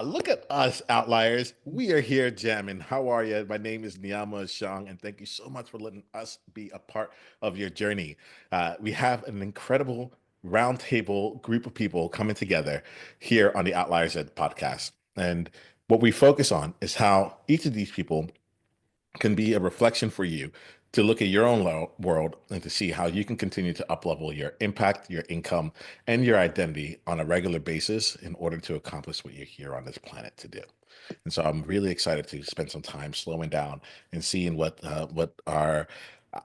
Look at us, Outliers. We are here jamming. How are you? My name is Niiamah Ashong, and thank you so much for letting us be a part of your journey. We have an incredible roundtable group of people coming together here on the Outliers Ed podcast. And what we focus on is how each of these people can be a reflection for you to look at your own world and to see how you can continue to uplevel your impact, your income, and your identity on a regular basis in order to accomplish what you're here on this planet to do. And so I'm really excited to spend some time slowing down and seeing what our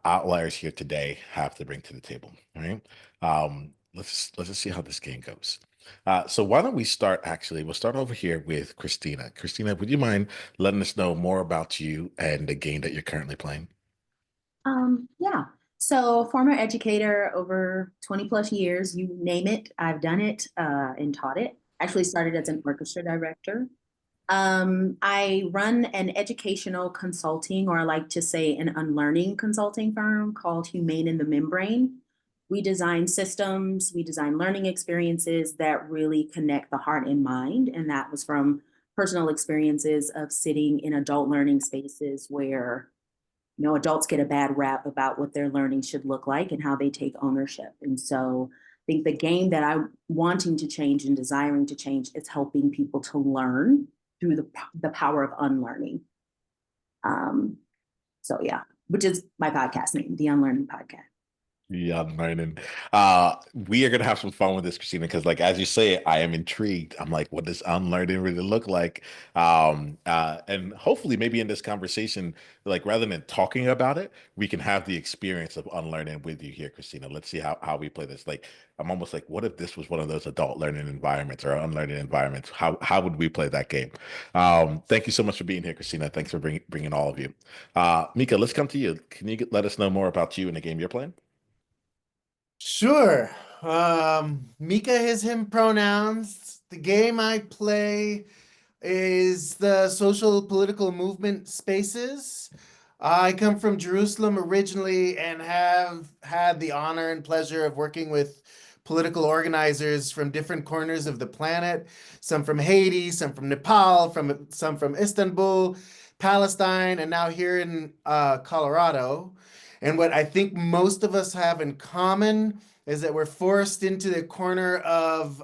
outliers here today have to bring to the table. All right. Let's just see how this game goes. So why don't we start actually, we'll start over here with Christina. Christina, would you mind letting us know more about you and the game that you're currently playing? Yeah. So former educator over 20 plus years, you name it, I've done it and taught it. Actually started as an orchestra director. I run an educational consulting, or I like to say an unlearning consulting firm called Humane in the Membrane. We design systems, we design learning experiences that really connect the heart and mind. And that was from personal experiences of sitting in adult learning spaces where adults get a bad rap about what their learning should look like and how they take ownership. And so I think the game that I'm wanting to change and desiring to change is helping people to learn through the power of unlearning. So yeah, which is my podcast name, the Unlearning Podcast. Yeah, Unlearning. We are gonna have some fun with this, Christina, because like as you say, I am intrigued. I'm like, what does unlearning really look like? And hopefully maybe in this conversation, like rather than talking about it, we can have the experience of unlearning with you here, Christina. Let's see how we play this. Like I'm almost like, what if this was one of those adult learning environments or unlearning environments? How would we play that game? Thank you so much for being here, Christina. Thanks for bringing all of you. Micha, let's come to you. Can you let us know more about you and the game you're playing? Sure. Mika, his, him pronouns. The game I play is the social political movement spaces. I come from Jerusalem originally and have had the honor and pleasure of working with political organizers from different corners of the planet, some from Haiti, some from Nepal, some from Istanbul, Palestine, and now here in Colorado. And what I think most of us have in common is that we're forced into the corner of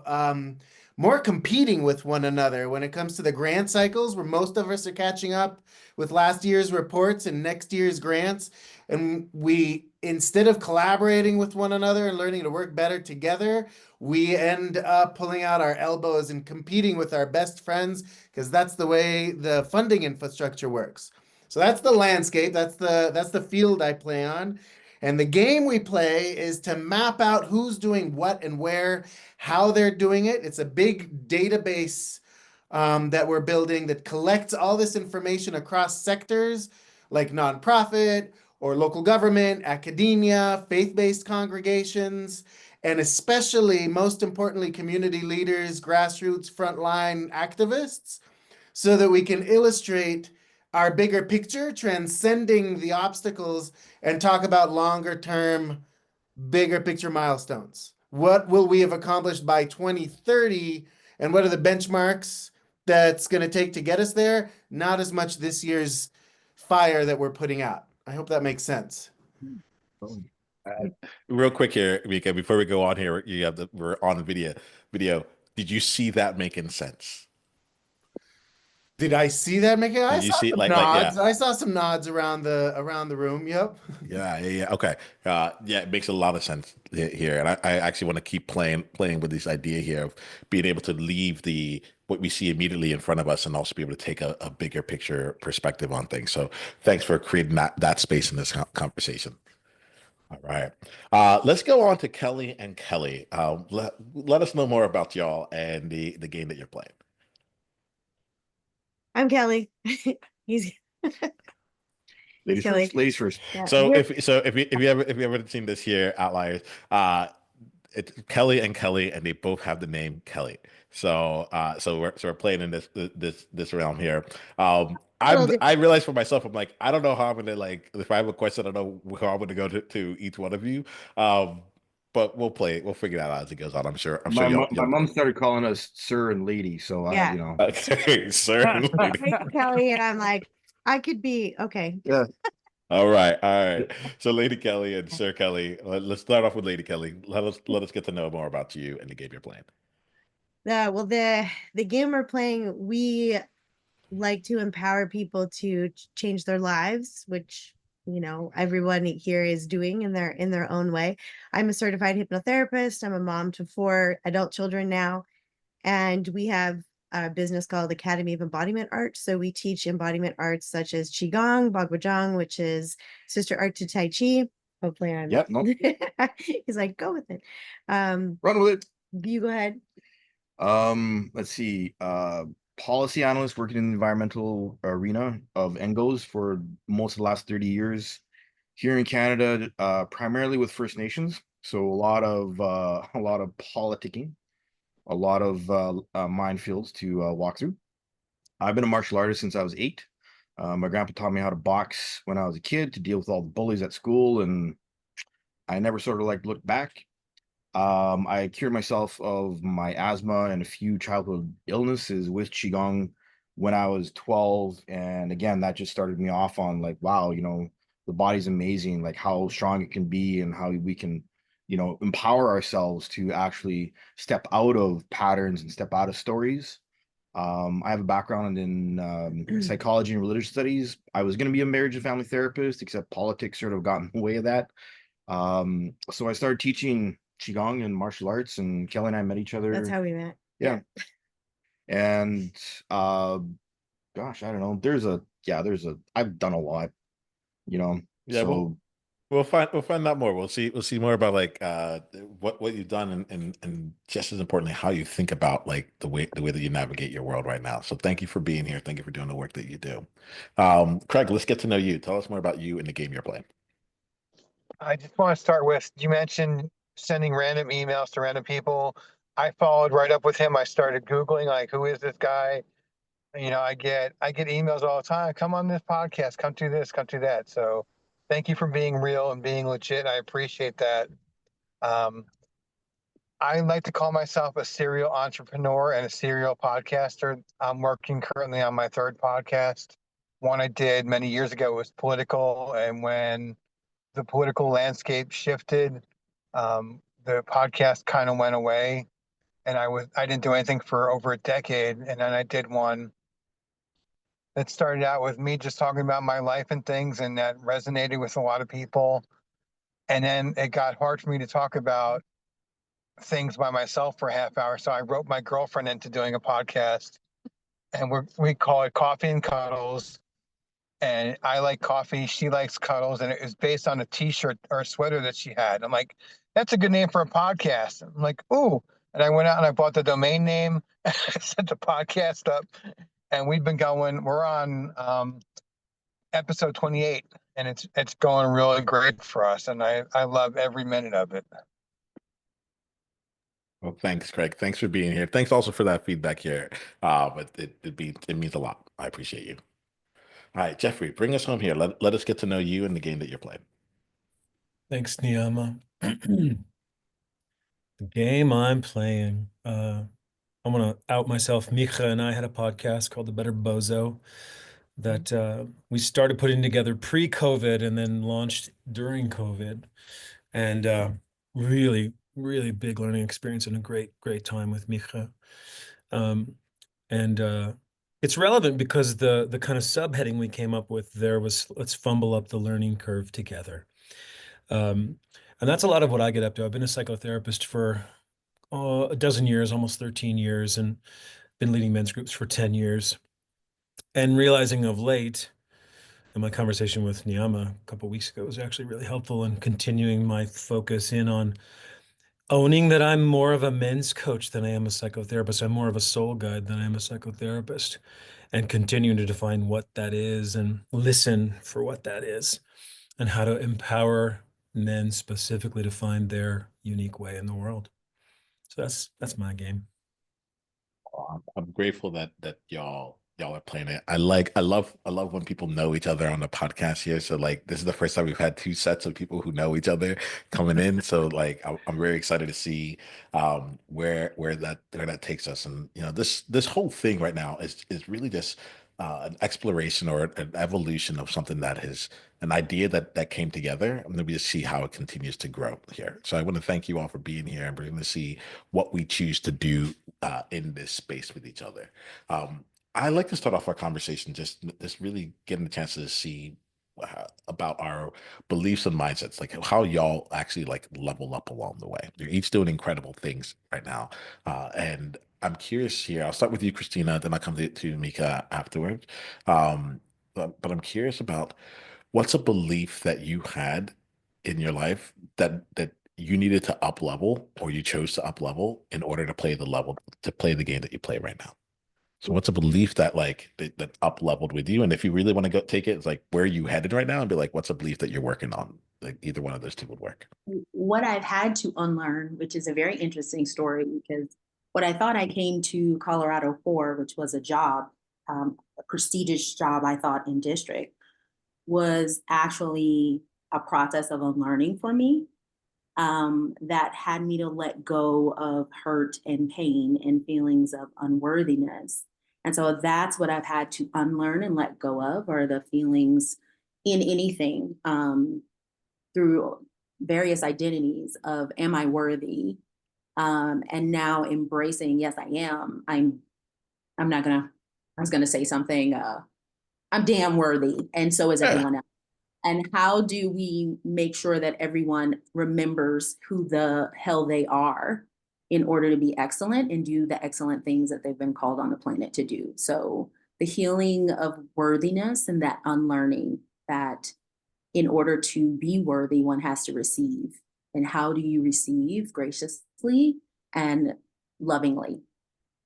more competing with one another when it comes to the grant cycles, where most of us are catching up with last year's reports and next year's grants. And we, instead of collaborating with one another and learning to work better together, we end up pulling out our elbows and competing with our best friends because that's the way the funding infrastructure works. So that's the landscape. That's the field I play on. And the game we play is to map out who's doing what and where, how they're doing it. It's a big database that we're building that collects all this information across sectors like nonprofit or local government, academia, faith-based congregations, and especially, most importantly, community leaders, grassroots, frontline activists, so that we can illustrate our bigger picture, transcending the obstacles, and talk about longer term, bigger picture milestones. What will we have accomplished by 2030? And what are the benchmarks that's going to take to get us there? Not as much this year's fire that we're putting out. I hope that makes sense. Uh, Real quick here, Mika, before we go on here, we're on the video. Did you see that making sense? Did I see that, Mickey? I Did you saw see some yeah. nods. I saw some nods around the room. Yep. Yeah. Okay. Yeah, it makes a lot of sense here, and I actually want to keep playing with this idea here of being able to leave the what we see immediately in front of us, and also be able to take a bigger picture perspective on things. So, thanks for creating that space in this conversation. All right. Let's go on to Kelly and Kelly. Let us know more about y'all and the game that you're playing. I'm Kelly. He's Ladies Kelly. first. Ladies first. Yeah, So if you ever seen this here, Outliers, it's Kelly and Kelly, and they both have the name Kelly. So we're playing in this realm here. I realized for myself, I'm like, I don't know how I'm gonna like if I have a question, I don't know how I'm gonna go to each one of you. but we'll play it. We'll figure that out as it goes on. I'm sure. I'm sure My y'all. mom started calling us sir and lady, so I, Yeah. you know. Okay, sir. and lady. Hey, Kelly, and I'm like, I could be okay. Yeah. All right, all right. So, Lady Kelly and Sir Kelly, let's start off with Lady Kelly. Let us get to know more about you and the game you're playing. Well, the game we're playing, we like to empower people to change their lives, which everyone here is doing in their own way. I'm a certified hypnotherapist. I'm a mom to 4 adult children now, and we have a business called Academy of Embodiment Art. So we teach embodiment arts such as Qigong, Baguazhang, which is sister art to Tai Chi. Hopefully I'm Yep. No. he's like, go with it. Run with it. You go ahead. Let's see. Policy analyst working in the environmental arena of NGOs for most of the last 30 years. Here in Canada, primarily with First Nations. So a lot of politicking, a lot of minefields to walk through. I've been a martial artist since I was 8. My grandpa taught me how to box when I was a kid to deal with all the bullies at school, and I never sort of like looked back. I cured myself of my asthma and a few childhood illnesses with Qigong when I was 12. And again, that just started me off on like, wow, the body's amazing, like how strong it can be and how we can, empower ourselves to actually step out of patterns and step out of stories. I have a background in psychology and religious studies. I was going to be a marriage and family therapist, except politics sort of got in the way of that. So I started teaching Qigong and martial arts, and Kelly and I met each other. That's how we met. Yeah. And gosh, I don't know. I've done a lot, Yeah, so we'll find out more. We'll see more about like what you've done and just as importantly how you think about like the way that you navigate your world right now. So thank you for being here. Thank you for doing the work that you do. Craig, let's get to know you. Tell us more about you and the game you're playing. I just want to start with, you mentioned sending random emails to random people. I followed right up with him. I started Googling, like, who is this guy? I get emails all the time. Come on this podcast, come do this, come do that. So thank you for being real and being legit. I appreciate that. I like to call myself a serial entrepreneur and a serial podcaster. I'm working currently on my 3rd podcast. One I did many years ago was political, and when the political landscape shifted, the podcast kind of went away, and I didn't do anything for over a decade, and then I did one that started out with me just talking about my life and things, and that resonated with a lot of people. And then it got hard for me to talk about things by myself for a half hour, so I wrote my girlfriend into doing a podcast, and we call it Coffee and Cuddles. And I like coffee, she likes cuddles, and it was based on a T-shirt or a sweater that she had. I'm like, that's a good name for a podcast. I'm like, ooh, and I went out and I bought the domain name, set the podcast up, and we've been going. We're on episode 28, and it's going really great for us, and I love every minute of it. Well, thanks, Craig. Thanks for being here. Thanks also for that feedback here. But it means a lot. I appreciate you. All right, Jeffrey, bring us home here. Let us get to know you and the game that you're playing. Thanks, Niiamah. The game I'm playing, I'm going to out myself. Micha and I had a podcast called The Better Bozo that we started putting together pre-COVID and then launched during COVID. And really, really big learning experience and a great time with Micha. And it's relevant because the kind of subheading we came up with there was, let's fumble up the learning curve together. And that's a lot of what I get up to. I've been a psychotherapist for a dozen years, almost 13 years, and been leading men's groups for 10 years. And realizing of late, and my conversation with Niiamah a couple of weeks ago was actually really helpful in continuing my focus in on owning that I'm more of a men's coach than I am a psychotherapist. I'm more of a soul guide than I am a psychotherapist, and continuing to define what that is and listen for what that is and how to empower men specifically to find their unique way in the world. So that's my game. I'm grateful that y'all Y'all are playing it. I love when people know each other on the podcast here. So like this is the first time we've had two sets of people who know each other coming in. So like I'm very excited to see where that takes us. And you know, this whole thing right now is really just an exploration or an evolution of something that is an idea that came together. And then we just see how it continues to grow here. So I want to thank you all for being here, and we're going to see what we choose to do in this space with each other. I like to start off our conversation just really getting a chance to see about our beliefs and mindsets, like how y'all actually like level up along the way. You're each doing incredible things right now, and I'm curious here. I'll start with you, Christina, then I'll come to Micha afterwards. But I'm curious about what's a belief that you had in your life that you needed to up level or you chose to up level in order to play the game that you play right now. So what's a belief that like that up leveled with you? And if you really want to go take it, it's like where are you headed right now and be like, what's a belief that you're working on? Like either one of those two would work. What I've had to unlearn, which is a very interesting story, because what I thought I came to Colorado for, which was a job, a prestigious job, I thought in district, was actually a process of unlearning for me, that had me to let go of hurt and pain and feelings of unworthiness. And so that's what I've had to unlearn and let go of, are the feelings in anything, through various identities of am I worthy? And now embracing, yes, I am. I'm not gonna, I was gonna say something, I'm damn worthy. And so is everyone else. And how do we make sure that everyone remembers who the hell they are in order to be excellent and do the excellent things that they've been called on the planet to do? So the healing of worthiness and that unlearning that in order to be worthy, one has to receive. And how do you receive? Graciously and lovingly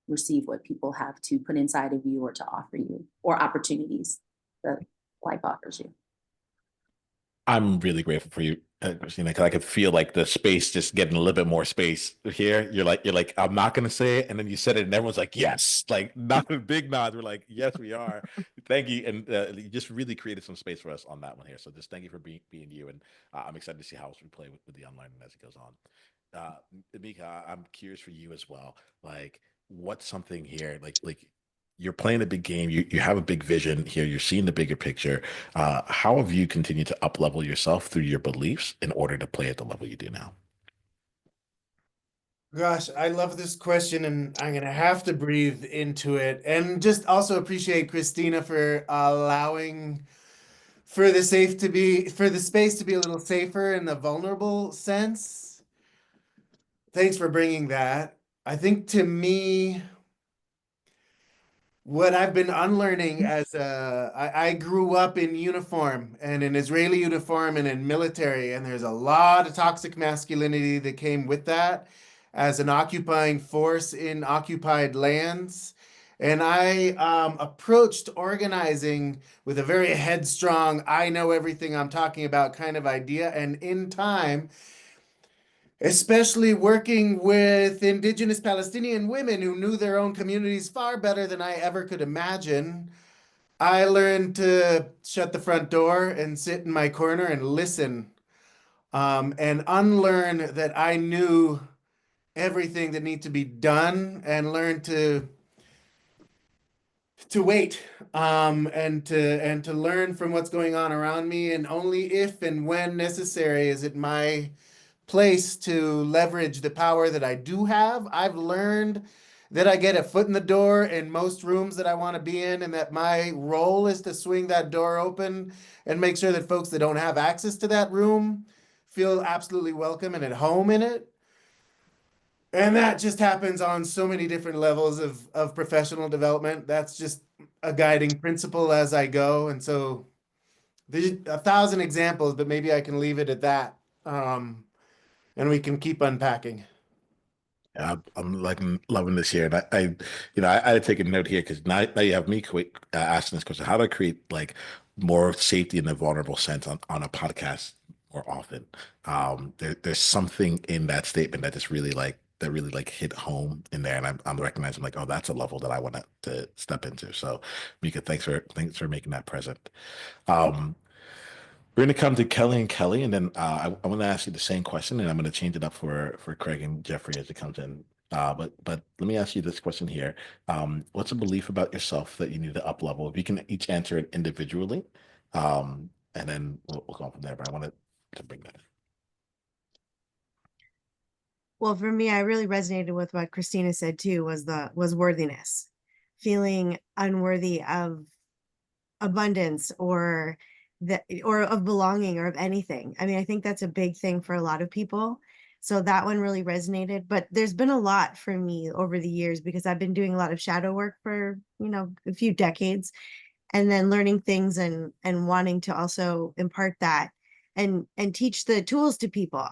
receive what people have to put inside of you or to offer you, or opportunities that life offers you. I'm really grateful for you, Christina, because I could feel like the space just getting a little bit more space here. You're like, I'm not gonna say it, and then you said it, and everyone's like, yes, like not a big nod. We're like, yes, we are. Thank you, and you just really created some space for us on that one here. So just thank you for being you, and I'm excited to see how we play with the unlearning as it goes on. Micha, I'm curious for you as well. Like, what's something here, like you're playing a big game, you have a big vision here, you're seeing the bigger picture. How have you continued to up level yourself through your beliefs in order to play at the level you do now? Gosh, I love this question, and I'm gonna have to breathe into it, and just also appreciate Christina for allowing for the space to be a little safer in the vulnerable sense. Thanks for bringing that. I think to me, what I've been unlearning I grew up in uniform and in Israeli uniform and in military, and there's a lot of toxic masculinity that came with that as an occupying force in occupied lands. And I approached organizing with a very headstrong, I know everything I'm talking about kind of idea. And in time, especially working with Indigenous Palestinian women who knew their own communities far better than I ever could imagine, I learned to shut the front door and sit in my corner and listen, and unlearn that I knew everything that needed to be done, and learn to wait, and to learn from what's going on around me, and only if and when necessary is it my place to leverage the power that I do have. I've learned that I get a foot in the door in most rooms that I want to be in, and that my role is to swing that door open and make sure that folks that don't have access to that room feel absolutely welcome and at home in it. And that just happens on so many different levels of professional development. That's just a guiding principle as I go. And so there's 1,000 examples, but maybe I can leave it at that. And we can keep unpacking. Yeah, I'm like loving this here, and I had to take a note here because now you have me asking this question: how do I create like more safety in a vulnerable sense on a podcast more often? There's something in that statement that just really like that really like hit home in there, and I'm recognizing like, oh, that's a level that I want to step into. So, Micha, thanks for making that present. Um, we're going to come to Kelly and Kelly, and then I want to ask you the same question, and I'm going to change it up for Craig and Jeffrey as it comes in. But let me ask you this question here. What's a belief about yourself that you need to up level? If you can each answer it individually, and then we'll go on from there. But I wanted to bring that in. Well, for me, I really resonated with what Christina said too, was worthiness, feeling unworthy of abundance or of belonging or of anything. I mean, I think that's a big thing for a lot of people. So that one really resonated. But there's been a lot for me over the years because I've been doing a lot of shadow work for, a few decades, and then learning things and wanting to also impart that and teach the tools to people.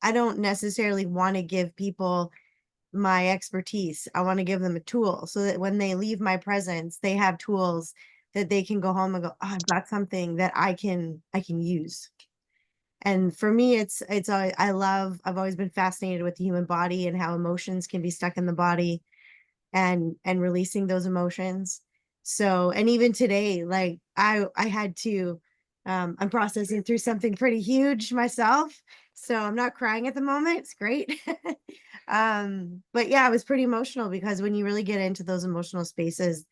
I don't necessarily want to give people my expertise. I want to give them a tool so that when they leave my presence, they have tools that they can go home and go, oh, I've got something that I can use. And for me, I've always been fascinated with the human body and how emotions can be stuck in the body and releasing those emotions. So, and even today, like I had to, I'm processing through something pretty huge myself. So I'm not crying at the moment. It's great. But yeah, it was pretty emotional because when you really get into those emotional spaces,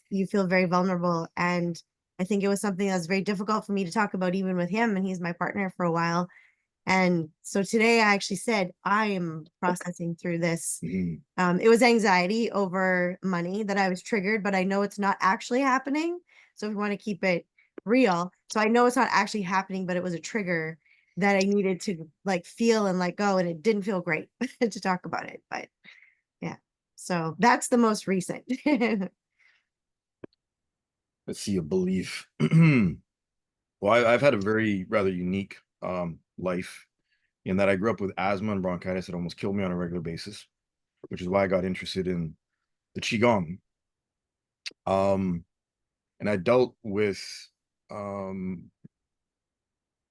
you feel very vulnerable. And I think it was something that was very difficult for me to talk about, even with him. And he's my partner for a while. And so today I actually said, I am processing through this. It was anxiety over money that I was triggered, but I know it's not actually happening. So we want to keep it real. So I know it's not actually happening, but it was a trigger that I needed to like feel and let go. And it didn't feel great to talk about it, but yeah. So that's the most recent. Let's see, a belief. Well, I've had a very rather unique life in that I grew up with asthma and bronchitis that almost killed me on a regular basis, which is why I got interested in the Qigong. And I dealt with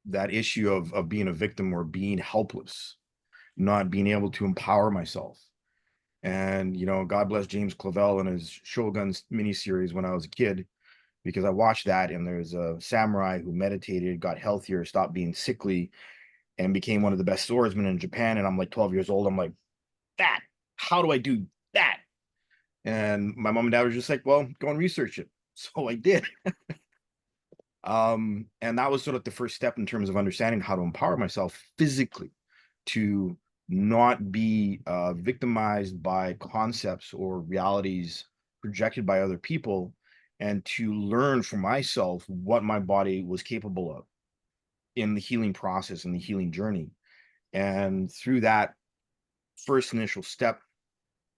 that issue of being a victim or being helpless, not being able to empower myself. And, God bless James Clavell and his Shoguns miniseries when I was a kid, because I watched that and there's a samurai who meditated, got healthier, stopped being sickly, and became one of the best swordsmen in Japan. And I'm like 12 years old. I'm like, how do I do that? And my mom and dad were just like, well, go and research it. So I did. And that was sort of the first step in terms of understanding how to empower myself physically, to not be victimized by concepts or realities projected by other people, and to learn for myself what my body was capable of in the healing process and the healing journey. And through that first initial step,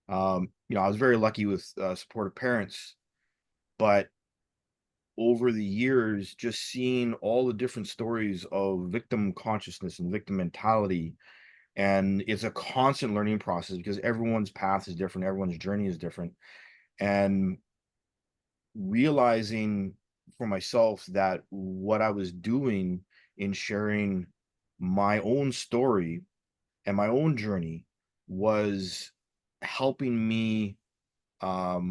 I was very lucky with supportive parents, but over the years, just seeing all the different stories of victim consciousness and victim mentality, and it's a constant learning process because everyone's path is different, everyone's journey is different, and realizing for myself that what I was doing in sharing my own story and my own journey was helping me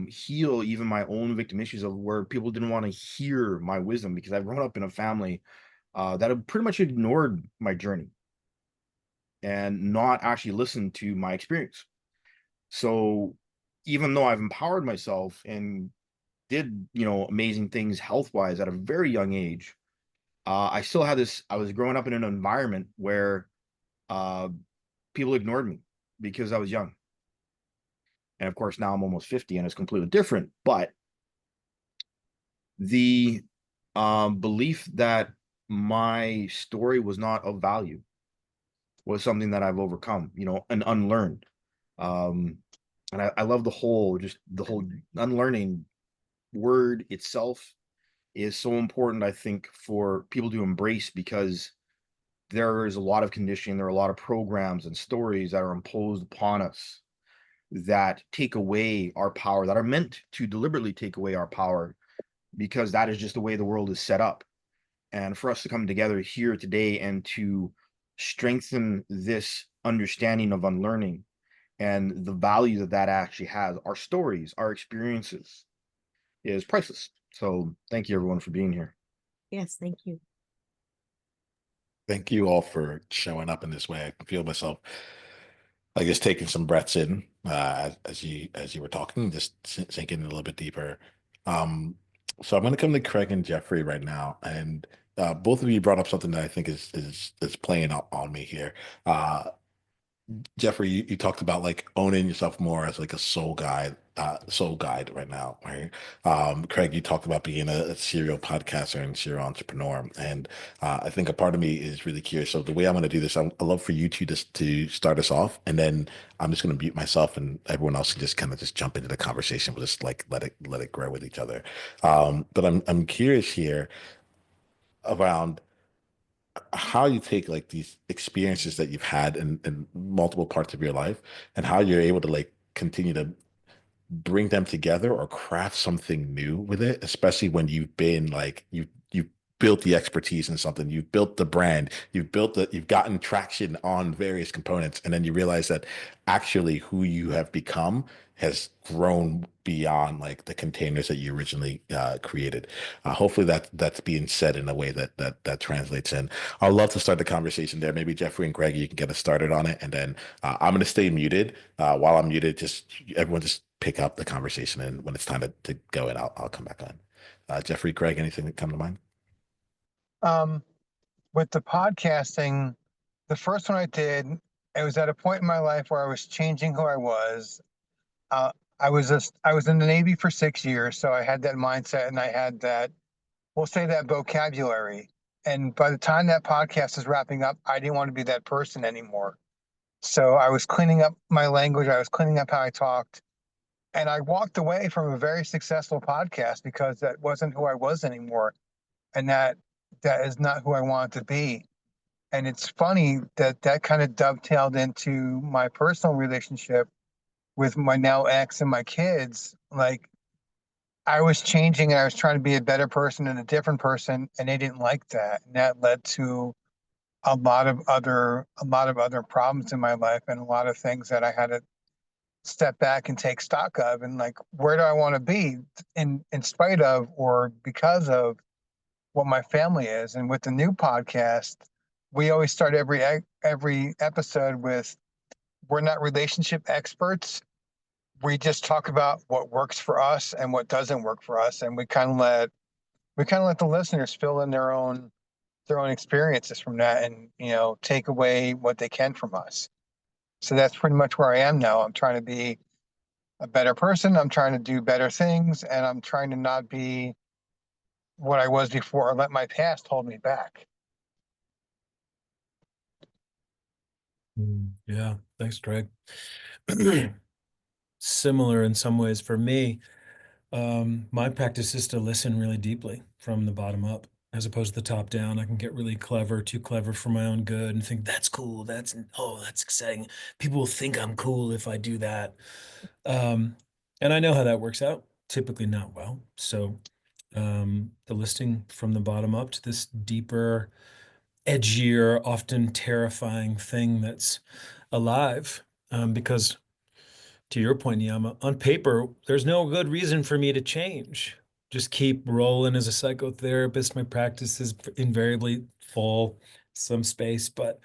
heal even my own victim issues of where people didn't want to hear my wisdom, because I've grown up in a family that have pretty much ignored my journey and not actually listened to my experience. So even though I've empowered myself and did, amazing things health-wise at a very young age, I still had this, I was growing up in an environment where people ignored me because I was young. And of course, now I'm almost 50 and it's completely different. But the belief that my story was not of value was something that I've overcome, and unlearned. And I love the whole unlearning word itself is so important, I think, for people to embrace, because there is a lot of conditioning, there are a lot of programs and stories that are imposed upon us that take away our power, that are meant to deliberately take away our power, because that is just the way the world is set up. And for us to come together here today and to strengthen this understanding of unlearning and the value that that actually has, our stories, our experiences, is priceless. So thank you everyone for being here. Yes, thank you. Thank you all for showing up in this way. I can feel myself, I guess, taking some breaths in as you were talking, just sinking in a little bit deeper. Um, so I'm going to come to Craig and Jeffrey right now, and both of you brought up something that I think is playing out on me here. Uh, Jeffrey, you talked about like owning yourself more as like a soul guide right now, right? Craig, you talked about being a serial podcaster and serial entrepreneur, and I think a part of me is really curious. So the way I'm going to do this, I'd love for you two just to start us off, and then I'm just going to mute myself, and everyone else can just kind of just jump into the conversation. We'll just like let it grow with each other. But I'm curious here around how you take like these experiences that you've had in multiple parts of your life and how you're able to like continue to bring them together or craft something new with it, especially when you've been like you've built the expertise in something, you've built the brand, you've gotten traction on various components, and then you realize that actually who you have become has grown beyond like the containers that you originally created. Hopefully that's being said in a way that translates in. I'd love to start the conversation there. Maybe Jeffrey and Greg, you can get us started on it, and then I'm going to stay muted. While I'm muted, just everyone just pick up the conversation, and when it's time to go in, I'll come back on. Jeffrey, Greg, anything that come to mind? With the podcasting, the first one I did, it was at a point in my life where I was changing who I was. Uh, I was in the Navy for 6 years, so I had that mindset and I had that, we'll say, that vocabulary. And by the time that podcast is wrapping up, I didn't want to be that person anymore. So I was cleaning up my language, I was cleaning up how I talked, and I walked away from a very successful podcast because that wasn't who I was anymore, and that is not who I wanted to be. And it's funny that that kind of dovetailed into my personal relationship with my now ex and my kids. Like, I was changing and I was trying to be a better person and a different person, and they didn't like that. And that led to a lot of other problems in my life and a lot of things that I had to step back and take stock of, and like, where do I want to be in spite of or because of what my family is. And with the new podcast, we always start every episode with, we're not relationship experts. We just talk about what works for us and what doesn't work for us, and we kind of let the listeners fill in their own experiences from that, and take away what they can from us. So that's pretty much where I am now. I'm trying to be a better person. I'm trying to do better things, and I'm trying to not be what I was before or let my past hold me back. Yeah, thanks, Greg. Similar in some ways for me. My practice is to listen really deeply from the bottom up as opposed to the top down. I can get really clever, too clever for my own good, and think that's cool. That's exciting. People will think I'm cool if I do that. And I know how that works out, typically not well. So the listening from the bottom up to this deeper, edgier, often terrifying thing that's alive. Because to your point, Niiamah, on paper, there's no good reason for me to change. Just keep rolling as a psychotherapist. My practices invariably fall some space, but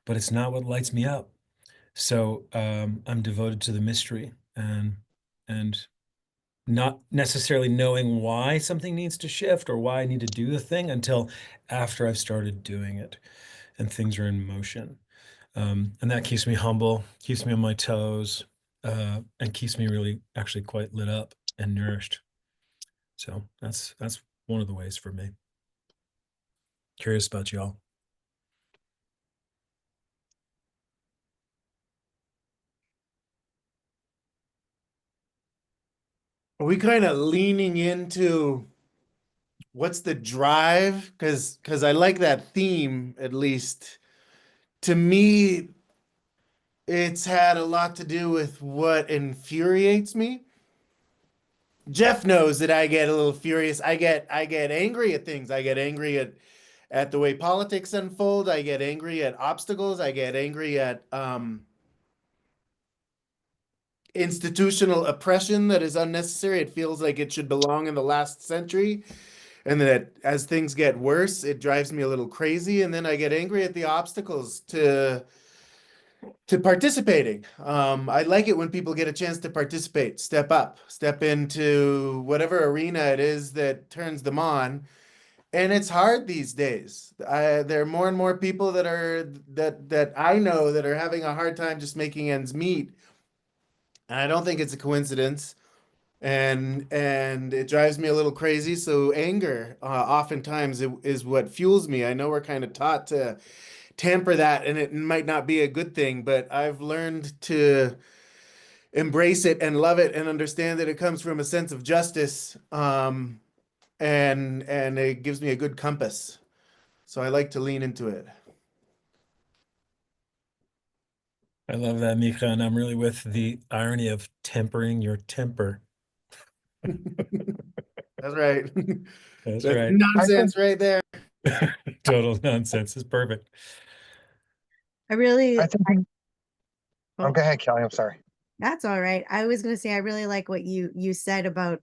it's not what lights me up. So I'm devoted to the mystery and not necessarily knowing why something needs to shift or why I need to do the thing until after I've started doing it and things are in motion. And that keeps me humble, keeps me on my toes, and keeps me really actually quite lit up and nourished. So that's one of the ways for me. Curious about y'all. Are we kind of leaning into what's the drive? Because I like that theme, at least. To me, it's had a lot to do with what infuriates me. Jeff knows that I get a little furious. I get angry at things. I get angry at the way politics unfold. I get angry at obstacles. I get angry at institutional oppression that is unnecessary. It feels like it should belong in the last century. And that as things get worse, it drives me a little crazy. And then I get angry at the obstacles to participating. I like it when people get a chance to participate, step up, step into whatever arena it is that turns them on. And it's hard these days. There are more and more people that I know that are having a hard time just making ends meet. And I don't think it's a coincidence. And it drives me a little crazy. So anger, oftentimes is what fuels me. I know we're kind of taught to temper that, and it might not be a good thing, but I've learned to embrace it and love it and understand that it comes from a sense of justice. And it gives me a good compass. So I like to lean into it. I love that, Micha, and I'm really with the irony of tempering your temper. That's right. That's That's right. nonsense right there. Total nonsense is perfect. I really, I think. Oh. Go ahead, Kelly. I'm sorry. That's all right. I was going to say, I really like what you said about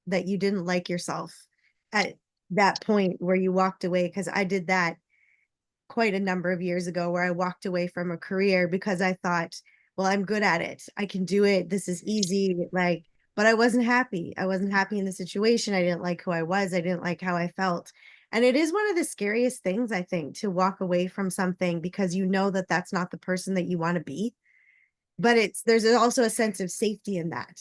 that you didn't like yourself at that point where you walked away, because I did that quite a number of years ago, where I walked away from a career because I thought, well, I'm good at it. I can do it. This is easy. Like, but I wasn't happy. I wasn't happy in the situation. I didn't like who I was. I didn't like how I felt. And it is one of the scariest things, I think, to walk away from something because you know that that's not the person that you want to be. But there's also a sense of safety in that.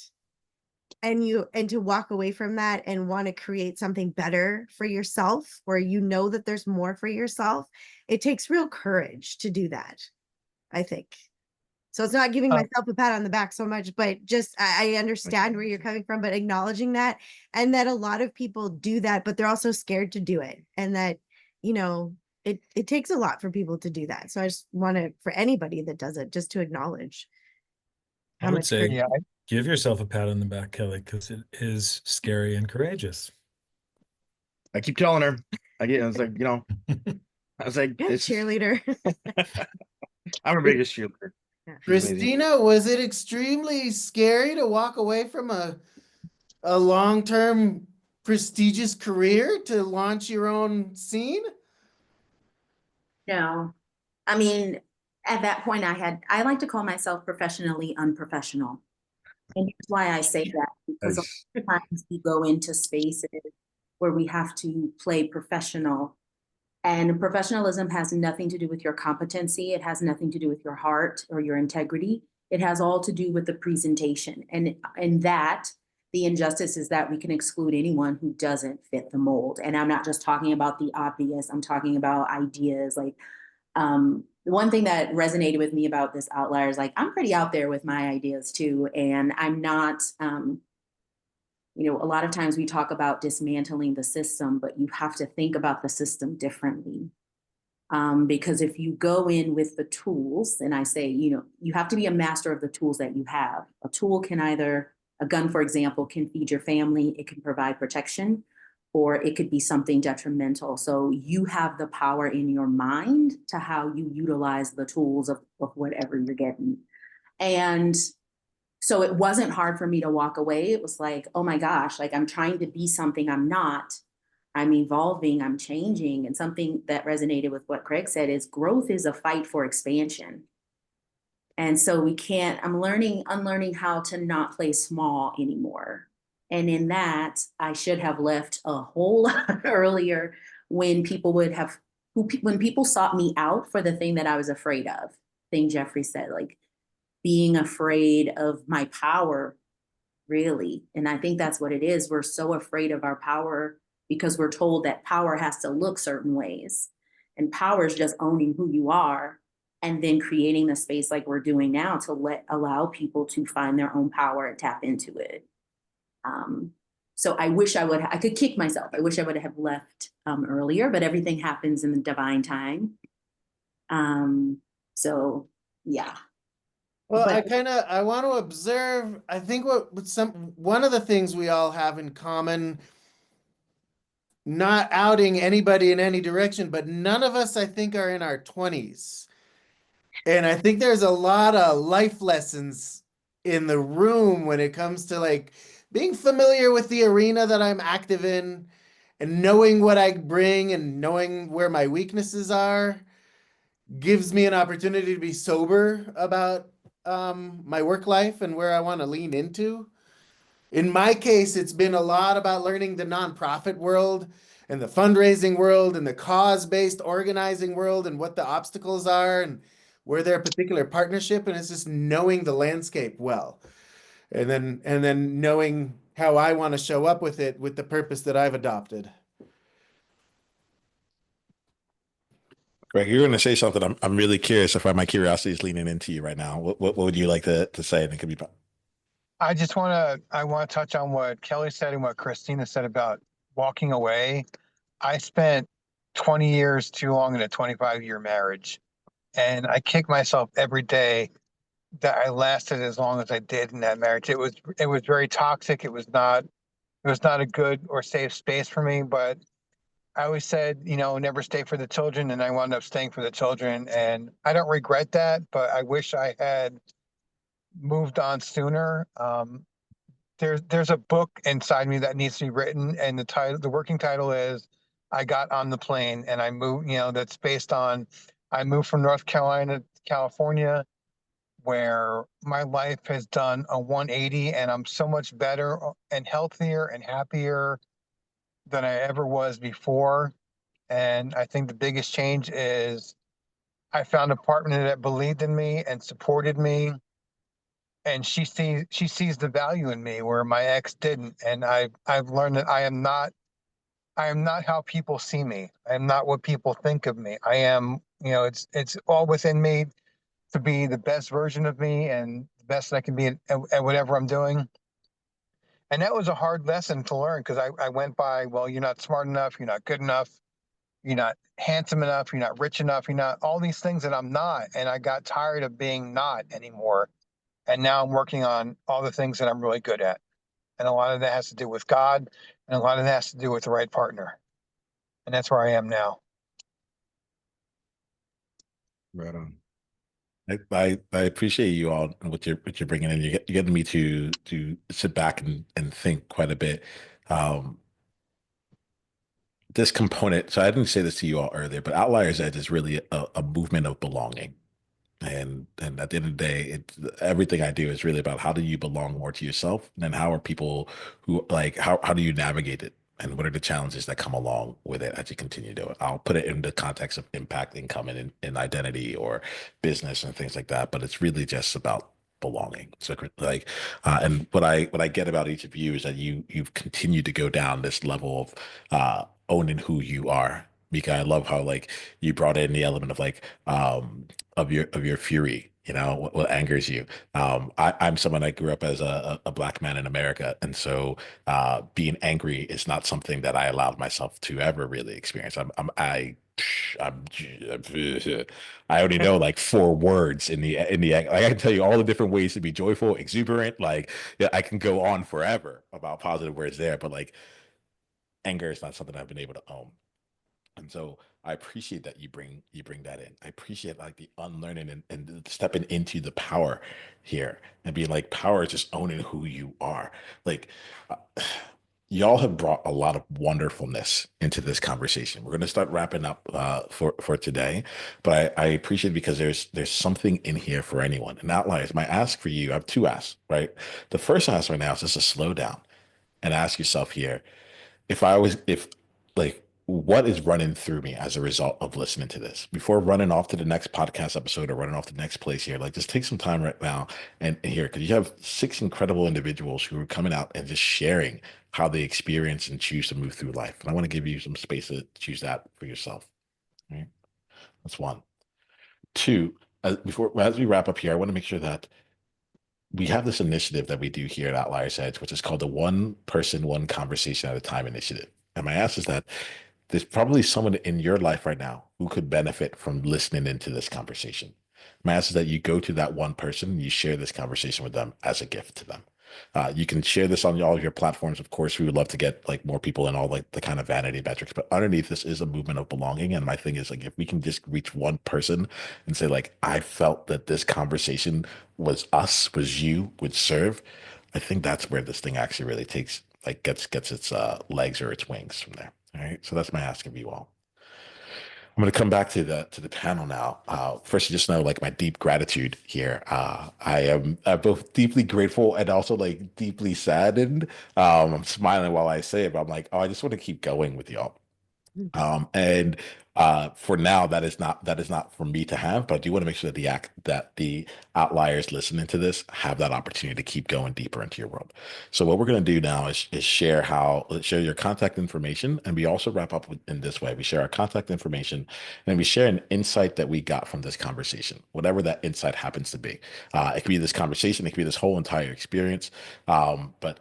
And to walk away from that and want to create something better for yourself, where you know that there's more for yourself, it takes real courage to do that, I think. So it's not giving myself a pat on the back so much, but just I understand where you're coming from, but acknowledging that, and that a lot of people do that, but they're also scared to do it. And that, it takes a lot for people to do that. So I just want to, for anybody that does it, just to acknowledge I would say, Yeah, give yourself a pat on the back, Kelly, because it is scary and courageous. I keep telling her. I was like, it's cheerleader. I'm her biggest cheerleader. Christina, was it extremely scary to walk away from a long-term prestigious career to launch your own scene? No, I mean, at that point I like to call myself professionally unprofessional. And here's why I say that, because a lot of times we go into spaces where we have to play professional, and professionalism has nothing to do with your competency. It has nothing to do with your heart or your integrity. It has all to do with the presentation. And that the injustice is that we can exclude anyone who doesn't fit the mold. And I'm not just talking about the obvious. I'm talking about ideas like, one thing that resonated with me about this Outliers, like I'm pretty out there with my ideas too. And I'm not, a lot of times we talk about dismantling the system, but you have to think about the system differently. Because if you go in with the tools, and I say, you have to be a master of the tools that you have. A tool can a gun, for example, can feed your family, it can provide protection, or it could be something detrimental. So you have the power in your mind to how you utilize the tools of whatever you're getting. And so it wasn't hard for me to walk away. It was like, oh my gosh, like I'm trying to be something I'm not. I'm evolving, I'm changing. And something that resonated with what Craig said is growth is a fight for expansion. And so I'm unlearning how to not play small anymore. And in that, I should have left a whole lot earlier when when people sought me out for the thing that I was afraid of. Thing Jeffrey said, like being afraid of my power, really. And I think that's what it is. We're so afraid of our power because we're told that power has to look certain ways. And power is just owning who you are and then creating the space like we're doing now to allow people to find their own power and tap into it. So I wish I could kick myself. I wish I would have left earlier, but everything happens in the divine time. So yeah. Well, I want to observe, I think one of the things we all have in common, not outing anybody in any direction, but none of us, I think, are in our 20s. And I think there's a lot of life lessons in the room when it comes to like being familiar with the arena that I'm active in and knowing what I bring and knowing where my weaknesses are gives me an opportunity to be sober about my work life and where I want to lean into. In my case, it's been a lot about learning the nonprofit world and the fundraising world and the cause-based organizing world and what the obstacles are and where their particular partnership, and it's just knowing the landscape well. And then knowing how I want to show up with it with the purpose that I've adopted. Greg, you're going to say something. I'm really curious if my curiosity is leaning into you right now. What would you like to say? And it could be. I want to touch on what Kelly said and what Christina said about walking away. I spent 20 years too long in a 25-year marriage, and I kick myself every day that I lasted as long as I did in that marriage. It was very toxic. It was not a good or safe space for me, but I always said, never stay for the children, and I wound up staying for the children, and I don't regret that, but I wish I had moved on sooner. There's a book inside me that needs to be written, and the working title is I Got on the Plane and I Moved, that's based on I moved from North Carolina to California, where my life has done a 180 and I'm so much better and healthier and happier than I ever was before. And I think the biggest change is I found a partner that believed in me and supported me, and she sees the value in me where my ex didn't. And I've learned that I am not how people see me. I am not what people think of me. I am, it's all within me to be the best version of me and the best I can be at whatever I'm doing. And that was a hard lesson to learn because I went by, well, you're not smart enough, you're not good enough, you're not handsome enough, you're not rich enough, you're not all these things that I'm not. And I got tired of being not anymore. And now I'm working on all the things that I'm really good at. And a lot of that has to do with God, and a lot of that has to do with the right partner. And that's where I am now. Right on. I appreciate you all and what you're bringing in. You're getting me to sit back and think quite a bit. Um, this component. So I didn't say this to you all earlier, but Outliers Edge is really a movement of belonging. And at the end of the day, everything I do is really about how do you belong more to yourself, and then how are people who like how do you navigate it, and what are the challenges that come along with it as you continue to do it. I'll put it in the context of impact, income, and in identity or business and things like that. But it's really just about belonging. So like, and what I get about each of you is that you've continued to go down this level of owning who you are. Mika, I love how like you brought in the element of like of your fury, what angers you. I'm someone that grew up as a black man in America, and so being angry is not something that I allowed myself to ever really experience. I'm I only know like four words in the like I can tell you all the different ways to be joyful, exuberant. Like, yeah, I can go on forever about positive words there, but like anger is not something I've been able to own. And so I appreciate that you bring that in. I appreciate like the unlearning and stepping into the power here and being like power is just owning who you are. Like uh, y'all have brought a lot of wonderfulness into this conversation. We're going to start wrapping up for today, but I appreciate it because there's something in here for anyone. And Outliers, my ask for you, I have two asks, right? The first ask right now is just to slow down and ask yourself here, if like what is running through me as a result of listening to this before running off to the next podcast episode or running off to the next place here, like just take some time right now and here, because you have six incredible individuals who are coming out and just sharing how they experience and choose to move through life, and I want to give you some space to choose that for yourself. Right, that's one. Two, as we wrap up here, I want to make sure that we have this initiative that we do here at Outliers Edge, which is called the One Person, One Conversation at a Time initiative. And my ask is that there's probably someone in your life right now who could benefit from listening into this conversation. My ask is that you go to that one person and you share this conversation with them as a gift to them. You can share this on all of your platforms. Of course, we would love to get like more people in all like the kind of vanity metrics, but underneath this is a movement of belonging. And my thing is like, if we can just reach one person and say like, I felt that this conversation was us, was you, would serve. I think that's where this thing actually really takes like gets its legs or its wings from there. All right. So that's my ask of you all. I'm going to come back to the panel now. First, you just know like my deep gratitude here. I am both deeply grateful and also like deeply saddened. I'm smiling while I say it, but I'm like, oh, I just want to keep going with y'all. And for now, that is not for me to have, but I do want to make sure that the outliers listening to this have that opportunity to keep going deeper into your world. So what we're going to do now is share your contact information, and we also wrap up in this way. We share our contact information, and we share an insight that we got from this conversation, whatever that insight happens to be. It could be this conversation, it could be this whole entire experience, but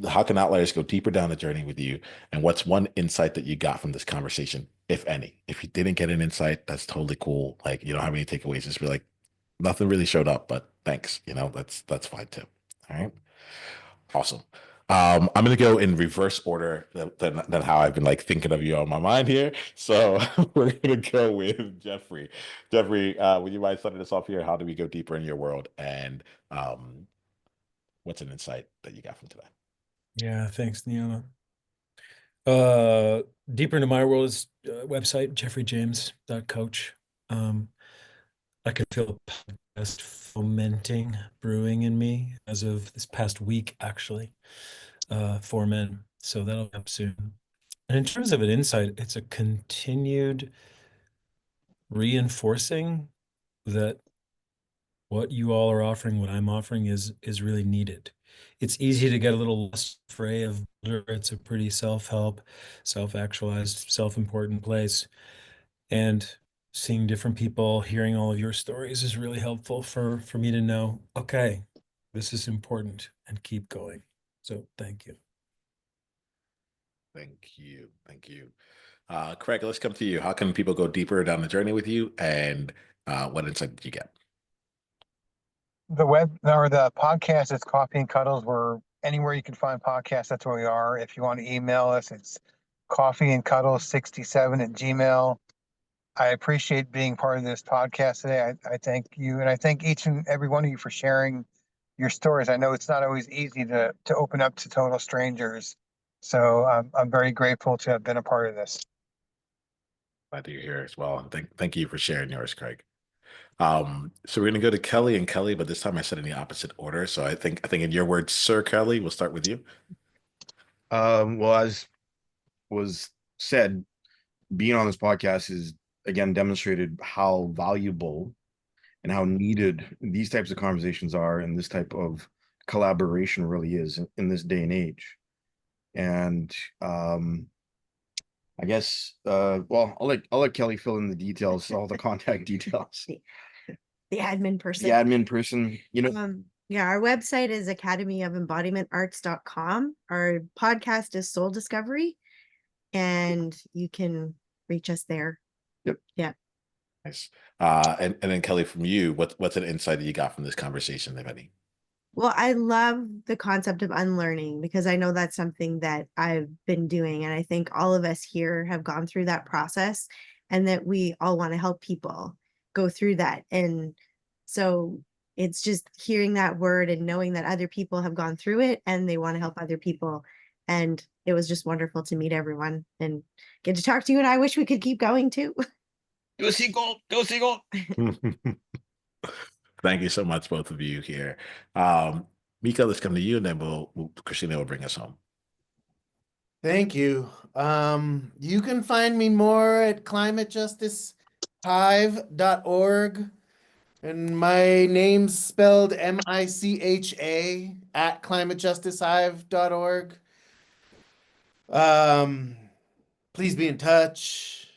how can outliers go deeper down the journey with you, and what's one insight that you got from this conversation, if any? If you didn't get an insight, that's totally cool. Like, you don't have any takeaways, just be like, nothing really showed up, but thanks, that's fine too. All right, awesome. I'm gonna go in reverse order than how I've been like thinking of you on my mind here. So we're gonna go with Jeffrey. Jeffrey, would you mind starting us off here? How do we go deeper in your world, and what's an insight that you got from today? Yeah, thanks, Niiamah. Deeper into my world is website, jeffreyjames.coach. I can feel a podcast fomenting, brewing in me as of this past week, actually, for men. So that'll come soon. And in terms of an insight, it's a continued reinforcing that what you all are offering, what I'm offering is really needed. It's easy to get a little less fray of it's a pretty self-help, self-actualized, self-important place. And seeing different people, hearing all of your stories is really helpful for me to know, okay, this is important, and keep going. So thank you. Thank you. Thank you. Craig, let's come to you. How can people go deeper down the journey with you, and what insight did you get? The web or the podcast is Coffee and Cuddles. We're anywhere you can find podcasts, that's where we are. If you want to email us, it's coffeeandcuddles67@gmail. I appreciate being part of this podcast today. I thank you, and I thank each and every one of you for sharing your stories. I know it's not always easy to open up to total strangers, so I'm very grateful to have been a part of this. Glad you're here as well, and thank you for sharing yours, Craig. So we're gonna go to Kelly and Kelly, but this time I said in the opposite order. So I think in your words, Sir Kelly, we'll start with you. Well, as was said, being on this podcast is again demonstrated how valuable and how needed these types of conversations are, and this type of collaboration really is in this day and age. And I guess well, I'll let Kelly fill in the details, all the contact details. The admin person. The admin person, Yeah, our website is academyofembodiment.arts.com. Our podcast is Soul Discovery, and you can reach us there. Yep. Yeah. Nice. And then Kelly, from you, what's an insight that you got from this conversation, if any? Well, I love the concept of unlearning, because I know that's something that I've been doing. And I think all of us here have gone through that process, and that we all want to help people go through that. And so it's just hearing that word and knowing that other people have gone through it and they want to help other people. And it was just wonderful to meet everyone and get to talk to you. And I wish we could keep going too. Go Seagull, go Seagull. Thank you so much, both of you here. Micha, let's come to you, and then Christina will bring us home. Thank you. You can find me more at climatejusticehive.org. And my name's spelled Micha at climatejusticehive.org. Please be in touch.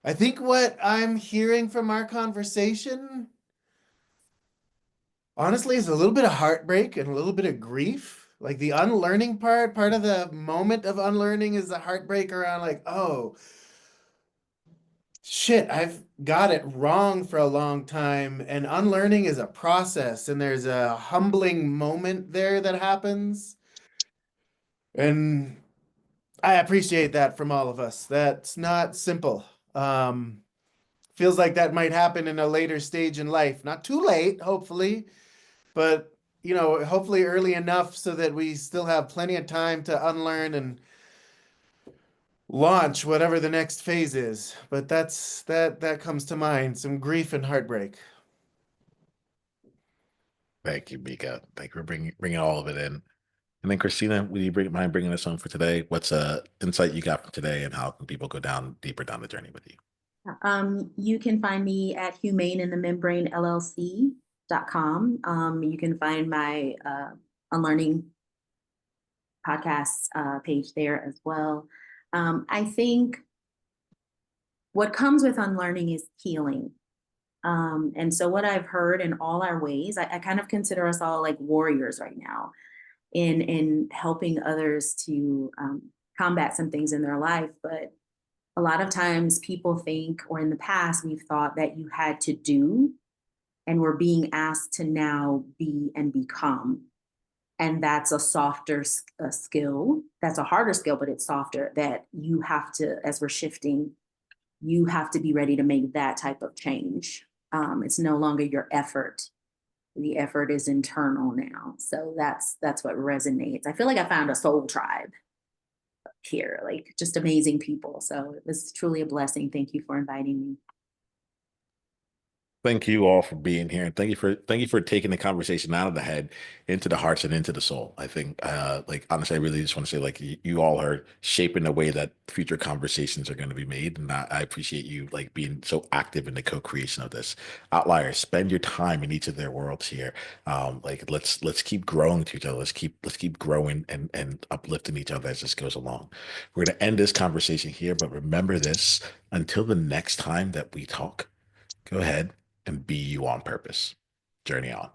I think what I'm hearing from our conversation, honestly, is a little bit of heartbreak and a little bit of grief. Like the unlearning part of the moment of unlearning is the heartbreak around like, oh, shit, I've got it wrong for a long time. And unlearning is a process, and there's a humbling moment there that happens. And I appreciate that from all of us. That's not simple. Feels like that might happen in a later stage in life. Not too late, hopefully, but hopefully early enough so that we still have plenty of time to unlearn and launch whatever the next phase is. But that comes to mind, some grief and heartbreak. Thank you, Micha. Thank you for bringing all of it in. And then Christina, would you mind bringing us home for today? What's a insight you got from today, and how can people go deeper down the journey with you? You can find me at humaneinthemembrane.llc.com. You can find my Unlearning podcast page there as well. I think what comes with unlearning is healing. And so what I've heard in all our ways, I kind of consider us all like warriors right now in helping others to combat some things in their life. But a lot of times people think, or in the past, we've thought that you had to do, and we're being asked to now be and become. And that's a softer skill. That's a harder skill, but it's softer, that you have to, as we're shifting, you have to be ready to make that type of change. It's no longer your effort. The effort is internal now. So that's what resonates. I feel like I found a soul tribe here, like just amazing people. So it was truly a blessing. Thank you for inviting me. Thank you all for being here, and thank you for taking the conversation out of the head into the hearts and into the soul. I think, like honestly, I really just want to say, like you all are shaping the way that future conversations are going to be made, and I appreciate you like being so active in the co-creation of this. Outliers, spend your time in each of their worlds here. Like let's keep growing to each other. Let's keep growing and uplifting each other as this goes along. We're going to end this conversation here, but remember this: until the next time that we talk, go ahead and be you on purpose. Journey on.